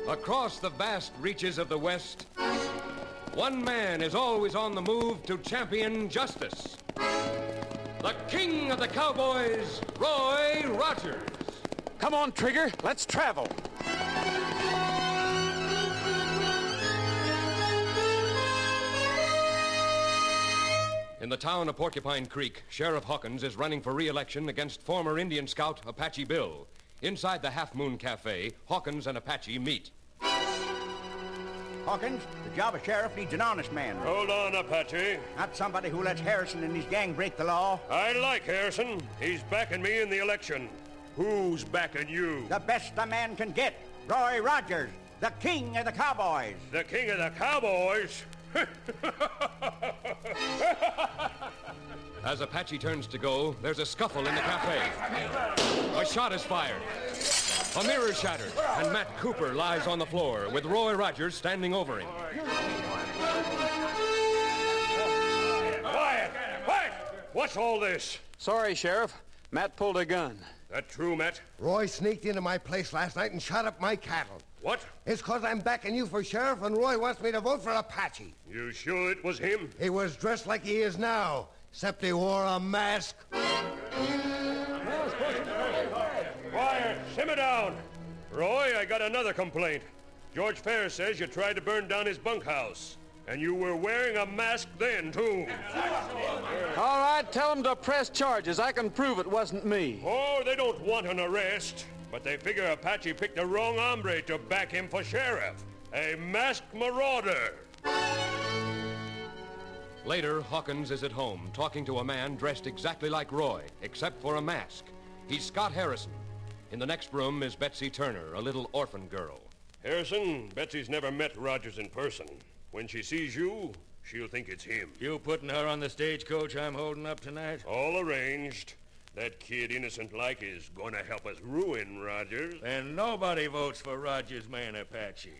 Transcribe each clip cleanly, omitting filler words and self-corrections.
Across the vast reaches of the West, one man is always on the move to champion justice. The King of the Cowboys, Roy Rogers. Come on, Trigger, let's travel. In the town of Porcupine Creek, Sheriff Hawkins is running for re-election against former Indian scout Apache Bill. Inside the Half Moon Cafe, Hawkins and Apache meet. Hawkins, the job of sheriff needs an honest man. Hold on, Apache. Not somebody who lets Harrison and his gang break the law. I like Harrison. He's backing me in the election. Who's backing you? The best a man can get. Roy Rogers, the king of the cowboys. The king of the cowboys? As Apache turns to go, there's a scuffle in the cafe. A shot is fired. A mirror shattered, and Matt Cooper lies on the floor with Roy Rogers standing over him. Quiet! Quiet! What's all this? Sorry, Sheriff. Matt pulled a gun. That true, Matt? Roy sneaked into my place last night and shot up my cattle. What? It's 'cause I'm backing you for sheriff, and Roy wants me to vote for Apache. You sure it was him? He was dressed like he is now, except he wore a mask. Quiet! Simmer down! Roy, I got another complaint. George Ferris says you tried to burn down his bunkhouse. And you were wearing a mask then, too. All right, tell them to press charges. I can prove it wasn't me. Oh, they don't want an arrest. But they figure Apache picked the wrong hombre to back him for sheriff. A masked marauder. Later, Hawkins is at home talking to a man dressed exactly like Roy, except for a mask. He's Scott Harrison. In the next room is Betsy Turner, a little orphan girl. Harrison, Betsy's never met Rogers in person. When she sees you, she'll think it's him. You putting her on the stagecoach I'm holding up tonight? All arranged. That kid, innocent like, is going to help us ruin Rogers. And nobody votes for Rogers' man, Apache.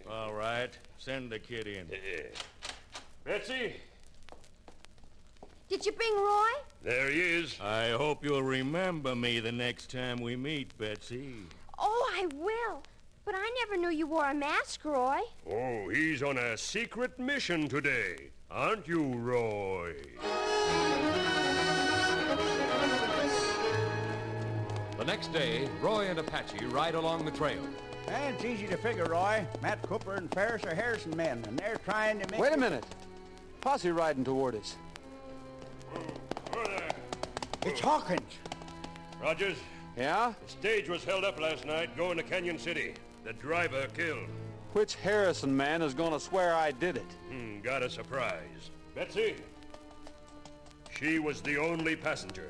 All right, send the kid in. Betsy? Did you bring Roy? There he is. I hope you'll remember me the next time we meet, Betsy. Oh, I will. But I never knew you wore a mask, Roy. Oh, he's on a secret mission today. Aren't you, Roy? The next day, Roy and Apache ride along the trail. And it's easy to figure, Roy. Matt Cooper and Ferris are Harrison men, and they're trying to make... Wait a minute. Posse riding toward us. It's Hawkins. Rogers? Yeah? The stage was held up last night going to Canyon City. The driver killed. Which Harrison man is going to swear I did it? Got a surprise. Betsy? She was the only passenger.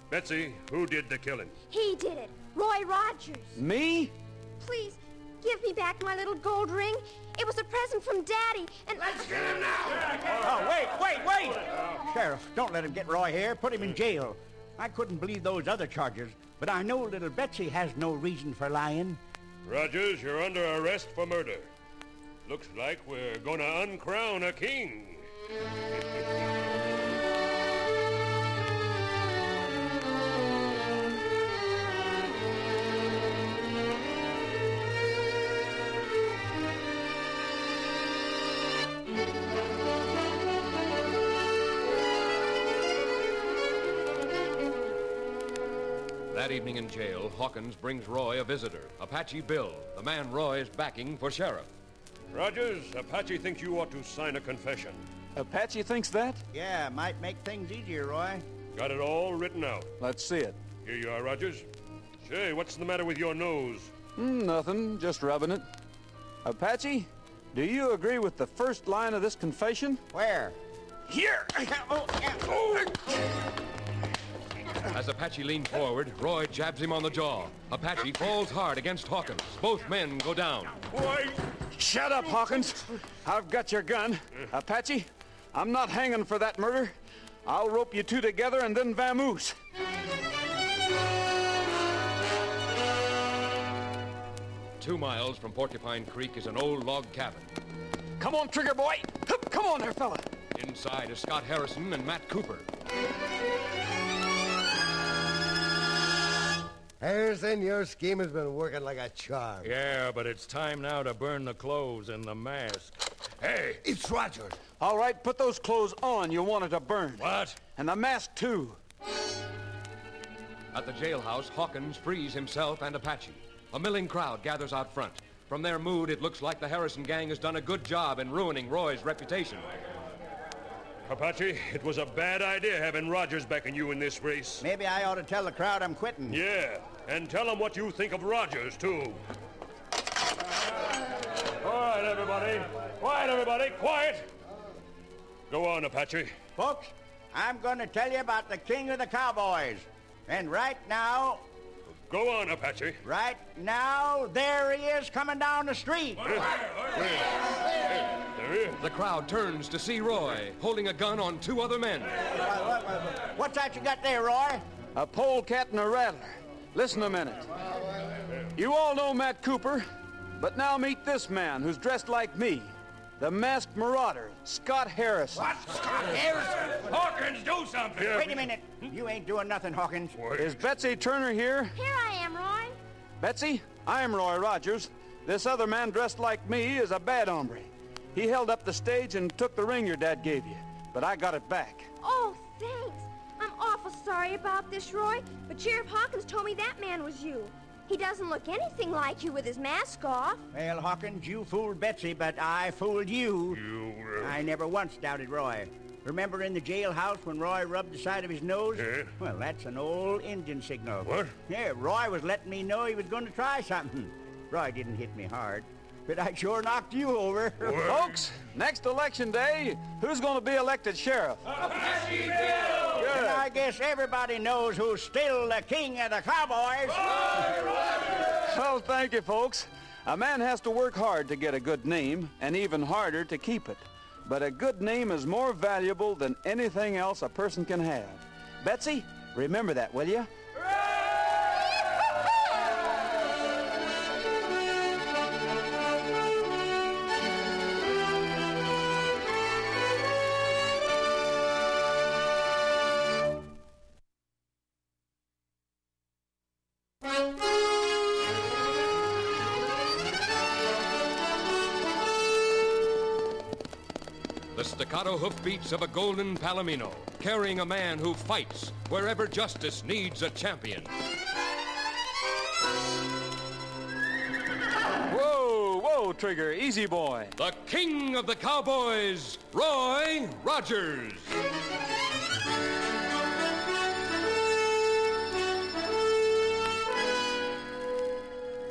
Betsy, who did the killing? He did it. Roy Rogers. Me? Please, give me back my little gold ring. It was a present from Daddy, and... Let's get him now! Oh, wait! Sheriff, don't let him get Roy here. Put him in jail. I couldn't believe those other charges, but I know little Betsy has no reason for lying. Rogers, you're under arrest for murder. Looks like we're gonna uncrown a king. That evening in jail, Hawkins brings Roy a visitor, Apache Bill, the man Roy is backing for sheriff. Rogers, Apache thinks you ought to sign a confession. Apache thinks that? Yeah, might make things easier, Roy. Got it all written out. Let's see it. Here you are, Rogers. Say, what's the matter with your nose? Nothing, just rubbing it. Apache, do you agree with the first line of this confession? Where? Here! As Apache leans forward, Roy jabs him on the jaw. Apache falls hard against Hawkins. Both men go down. Why? Shut up, Hawkins. I've got your gun. Apache, I'm not hanging for that murder. I'll rope you two together and then vamoose. 2 miles from Porcupine Creek is an old log cabin. Come on, Trigger boy. Come on there, fella. Inside is Scott Harrison and Matt Cooper. Harrison, your scheme has been working like a charm. Yeah, but it's time now to burn the clothes and the mask. Hey! It's Rogers. All right, put those clothes on you wanted to burn. What? And the mask, too. At the jailhouse, Hawkins frees himself and Apache. A milling crowd gathers out front. From their mood, it looks like the Harrison gang has done a good job in ruining Roy's reputation. Apache, it was a bad idea having Rogers backing you in this race. Maybe I ought to tell the crowd I'm quitting. Yeah, and tell them what you think of Rogers, too. All right, everybody. Quiet, everybody. Quiet. Go on, Apache. Folks, I'm going to tell you about the king of the cowboys. And right now, Go on, Apache. there he is coming down the street. There he is. The crowd turns to see Roy holding a gun on two other men. What's that you got there, Roy? A polecat and a rattler. Listen a minute. You all know Matt Cooper, but now meet this man who's dressed like me. The masked marauder, Scott Harrison. What? Scott Harrison? Hawkins, do something! Wait a minute. You ain't doing nothing, Hawkins. Is Betsy Turner here? Here I am, Roy. Betsy, I'm Roy Rogers. This other man dressed like me is a bad hombre. He held up the stage and took the ring your dad gave you, but I got it back. Oh, thanks. I'm awful sorry about this, Roy, but Sheriff Hawkins told me that man was you. He doesn't look anything like you with his mask off. Well, Hawkins, you fooled Betsy, but I fooled you. I never once doubted Roy. Remember in the jailhouse when Roy rubbed the side of his nose? Yeah. Well, that's an old engine signal. What? Yeah, Roy was letting me know he was going to try something. Roy didn't hit me hard, but I sure knocked you over. Folks, next election day, who's going to be elected sheriff? And I guess everybody knows who's still the king of the cowboys. Well, thank you, folks. A man has to work hard to get a good name, and even harder to keep it. But a good name is more valuable than anything else a person can have. Betsy, remember that, will you? The staccato hoofbeats of a golden palomino, carrying a man who fights wherever justice needs a champion. Whoa, whoa, Trigger, easy boy. The king of the cowboys, Roy Rogers.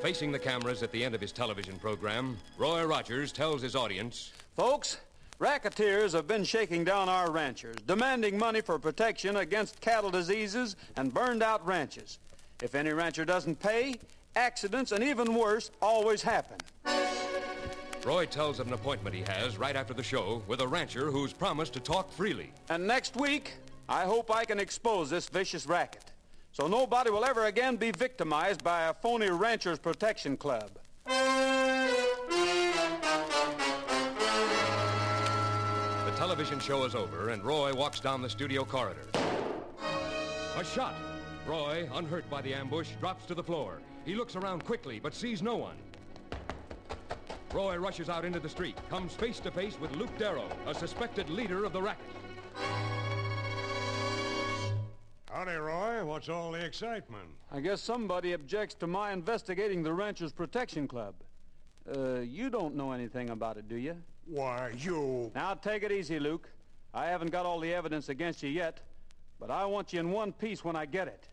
Facing the cameras at the end of his television program, Roy Rogers tells his audience, Folks, racketeers have been shaking down our ranchers, demanding money for protection against cattle diseases and burned-out ranches. If any rancher doesn't pay, accidents and even worse always happen. Roy tells of an appointment he has right after the show with a rancher who's promised to talk freely. And next week, I hope I can expose this vicious racket, so nobody will ever again be victimized by a phony ranchers protection club. The television show is over, and Roy walks down the studio corridor. A shot. Roy, unhurt by the ambush, drops to the floor. He looks around quickly, but sees no one. Roy rushes out into the street, comes face to face with Luke Darrow, a suspected leader of the racket. Howdy, Roy. What's all the excitement? I guess somebody objects to my investigating the Ranchers Protection Club. You don't know anything about it, do you? Why, you... Now, take it easy, Luke. I haven't got all the evidence against you yet, but I want you in one piece when I get it.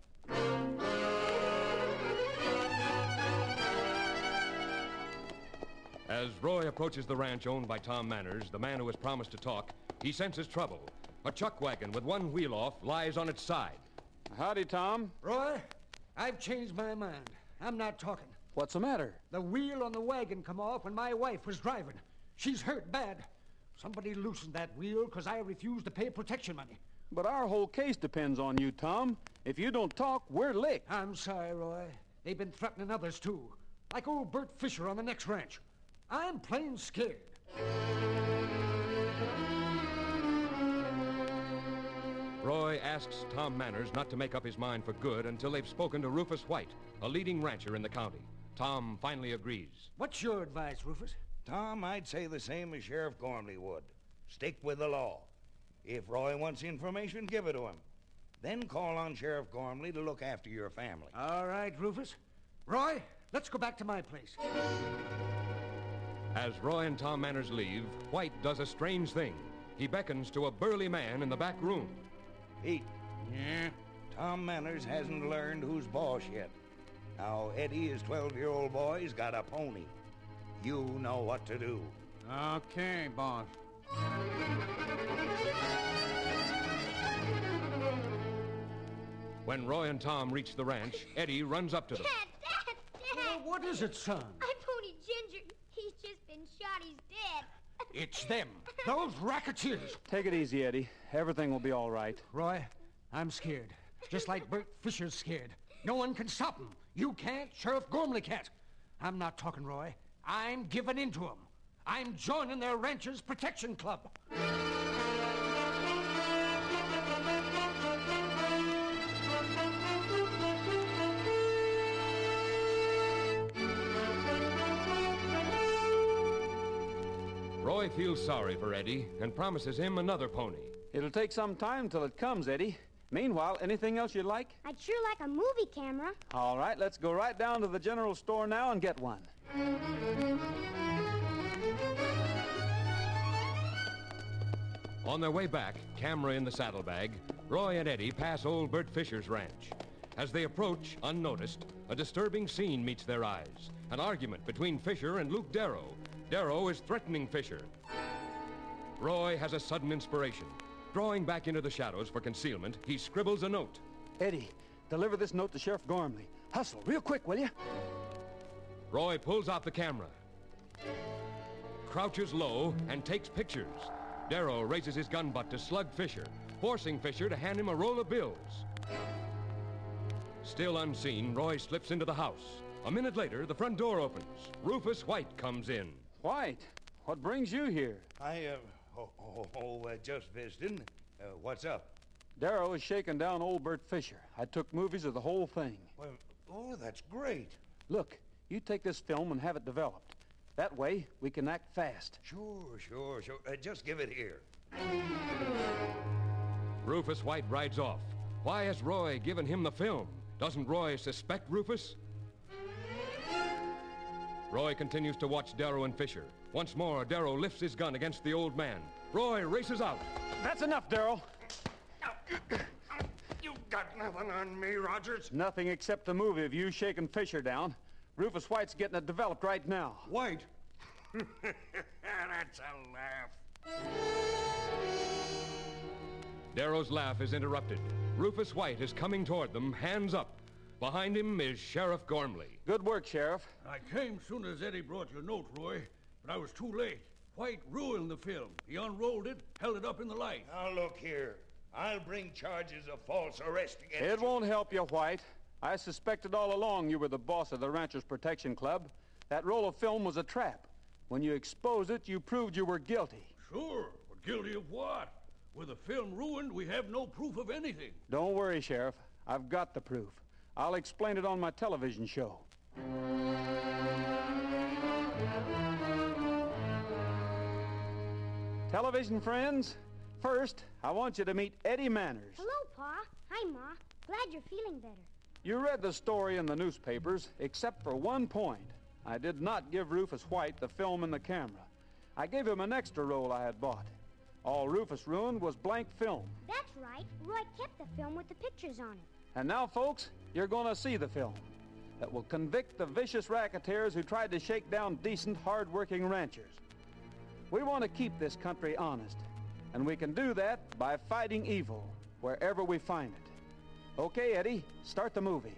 As Roy approaches the ranch owned by Tom Manners, the man who has promised to talk, he senses trouble. A chuck wagon with one wheel off lies on its side. Howdy, Tom. Roy, I've changed my mind. I'm not talking. What's the matter? The wheel on the wagon come off when my wife was driving. She's hurt bad. Somebody loosened that wheel because I refused to pay protection money. But our whole case depends on you, Tom. If you don't talk, we're licked. I'm sorry, Roy. They've been threatening others, too. Like old Bert Fisher on the next ranch. I'm plain scared. Roy asks Tom Manners not to make up his mind for good until they've spoken to Rufus White, a leading rancher in the county. Tom finally agrees. What's your advice, Rufus? Tom, I'd say the same as Sheriff Gormley would. Stick with the law. If Roy wants information, give it to him. Then call on Sheriff Gormley to look after your family. All right, Rufus. Roy, let's go back to my place. As Roy and Tom Manners leave, White does a strange thing. He beckons to a burly man in the back room. Pete. Yeah? Tom Manners hasn't learned who's boss yet. Now, Eddie, his 12-year-old boy's got a pony. You know what to do. Okay, boss. When Roy and Tom reach the ranch, Eddie runs up to them. Dad! Well, what is it, son? My pony Ginger, he's just been shot. He's dead. It's them. Those racketeers. Take it easy, Eddie. Everything will be all right. Roy, I'm scared. Just like Bert Fisher's scared. No one can stop him. You can't. Sheriff Gormley can't. I'm not talking, Roy. I'm giving in to them. I'm joining their Ranchers Protection Club. Roy feels sorry for Eddie and promises him another pony. It'll take some time till it comes, Eddie. Meanwhile, anything else you'd like? I'd sure like a movie camera. All right, let's go right down to the general store now and get one. On their way back, camera in the saddlebag, Roy and Eddie pass old Bert Fisher's ranch. As they approach, unnoticed, a disturbing scene meets their eyes. An argument between Fisher and Luke Darrow. Darrow is threatening Fisher. Roy has a sudden inspiration. Drawing back into the shadows for concealment, he scribbles a note. Eddie, deliver this note to Sheriff Gormley. Hustle, real quick, will you? Roy pulls out the camera, crouches low, and takes pictures. Darrow raises his gun butt to slug Fisher, forcing Fisher to hand him a roll of bills. Still unseen, Roy slips into the house. A minute later, the front door opens. Rufus White comes in. White, what brings you here? Just visiting. What's up? Darrow is shaking down old Bert Fisher. I took movies of the whole thing. Well, that's great. Look, you take this film and have it developed. That way, we can act fast. Sure. Just give it here. Rufus White rides off. Why has Roy given him the film? Doesn't Roy suspect Rufus? Roy continues to watch Darrow and Fisher. Once more, Darrow lifts his gun against the old man. Roy races out. That's enough, Darrow. You got nothing on me, Rogers. Nothing except the movie of you shaking Fisher down. Rufus White's getting it developed right now. White? That's a laugh. Darrow's laugh is interrupted. Rufus White is coming toward them, hands up. Behind him is Sheriff Gormley. Good work, Sheriff. I came soon as Eddie brought your note, Roy, but I was too late. White ruined the film. He unrolled it, held it up in the light. Now, look here. I'll bring charges of false arrest against you. It won't help you, White. I suspected all along you were the boss of the Ranchers Protection Club. That roll of film was a trap. When you exposed it, you proved you were guilty. Sure, but guilty of what? With the film ruined, we have no proof of anything. Don't worry, Sheriff. I've got the proof. I'll explain it on my television show. Television friends, first, I want you to meet Eddie Manners. Hello, Pa. Hi, Ma. Glad you're feeling better. You read the story in the newspapers, except for one point. I did not give Rufus White the film and the camera. I gave him an extra roll I had bought. All Rufus ruined was blank film. That's right. Roy kept the film with the pictures on it. And now, folks, you're going to see the film that will convict the vicious racketeers who tried to shake down decent, hard-working ranchers. We want to keep this country honest, and we can do that by fighting evil wherever we find it. Okay, Eddie, start the movie.